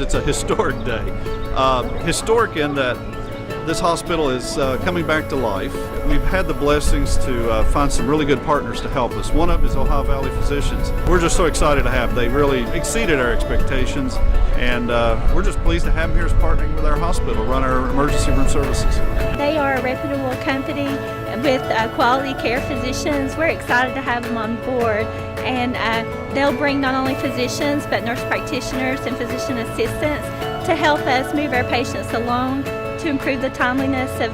It's a historic day. Historic in that this hospital is coming back to life. We've had the blessings to find some really good partners to help us. One of them is Ohio Valley Physicians. We're just so excited to have. They really exceeded our expectations, and we're just pleased to have them here as partnering with our hospital, run our emergency room services. They are a reputable company with quality care physicians. We're excited to have them on board, and they'll bring not only physicians but nurse practitioners and physician assistants to help us move our patients along to improve the timeliness of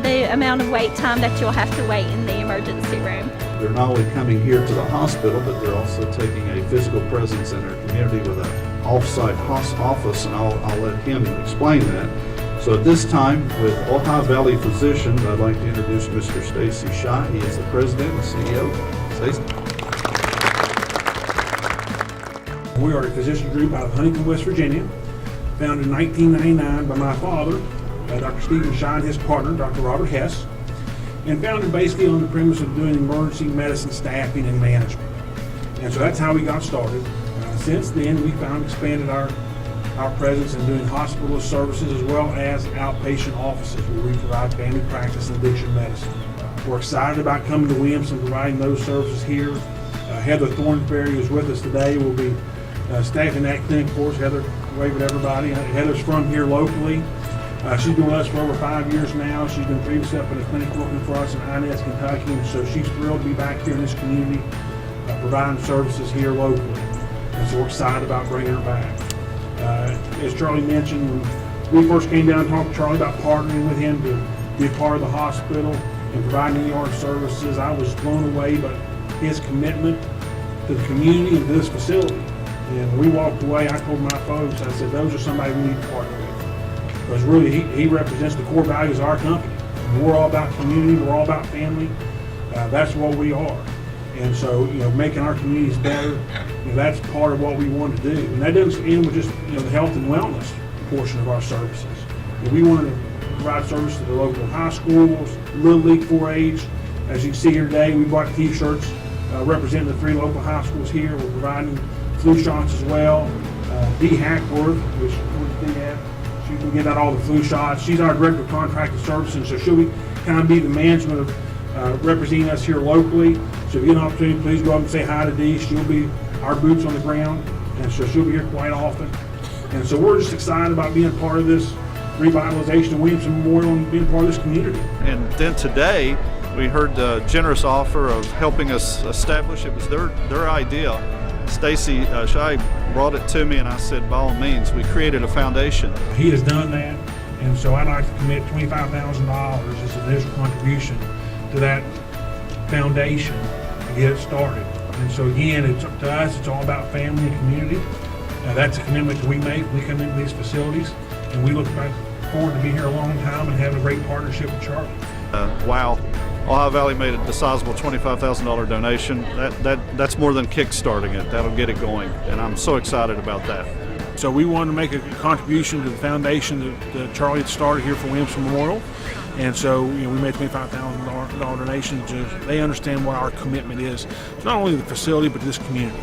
the amount of wait time that you'll have to wait in the emergency room. They're not only coming here to the hospital, but they're also taking a physical presence in our community with an off-site office, and I'll let him explain that. So at this time, with Ohio Valley Physicians, I'd like to introduce Mr. Stacy Scott. He is the president and CEO. Stacy. We are a physician group out of Huntington, West Virginia, founded in 1999 by my father, Dr. Stephen Scott, and his partner, Dr. Robert Hess, and founded basically on the premise of doing emergency medicine staffing and management. And so that's how we got started. Since then, we expanded our presence in doing hospital services as well as outpatient offices where we provide family practice and addiction medicine. We're excited about coming to Williamson and providing those services here. Heather Thornberry, who's with us today, will be staffing that clinic for us. Heather, wave at everybody. Heather's from here locally. She's been with us for over 5 years now. She's been previously up in a clinic working for us in Inez, Kentucky, and so she's thrilled to be back here in this community, providing services here locally. And so we're excited about bringing her back. As Charlie mentioned, when we first came down and talked to Charlie about partnering with him to be a part of the hospital and providing ER services, I was blown away by his commitment to the community and to this facility. And when we walked away, I told my folks, I said, those are somebody we need to partner with. Because really, he represents the core values of our company. And we're all about community, we're all about family. That's what we are. And so, making our communities better, that's part of what we want to do. And that doesn't end with just, the health and wellness portion of our services. We want to provide service to the local high schools, Little League 4-H. As you can see here today, we bought t-shirts representing the 3 local high schools here. We're providing flu shots as well. Dee Hackworth, which we're Dee at. She can get out all the flu shots. She's our director of contracted services, so she'll kind of be the management of representing us here locally. So if you get an opportunity, please go up and say hi to Dee. She'll be our boots on the ground, and so she'll be here quite often. And so we're just excited about being part of this revitalization of Williamson Memorial and being part of this community. And then today, we heard the generous offer of helping us establish. It was their idea. Stacy Shai brought it to me, and I said, by all means, we created a foundation. He has done that, and so I'd like to commit $25,000 as an initial contribution to that foundation to get it started. And so again, it's up to us. It's all about family and community. That's a commitment that we make. We come into these facilities, and we look forward to being here a long time and having a great partnership with Charlie. Wow. Ohio Valley made a sizable $25,000 donation. That's more than kick-starting it. That'll get it going, and I'm so excited about that. So we wanted to make a contribution to the foundation that Charlie had started here for Williamson Memorial, and so we made a $25,000 donation. They understand what our commitment is, not only to the facility but to this community.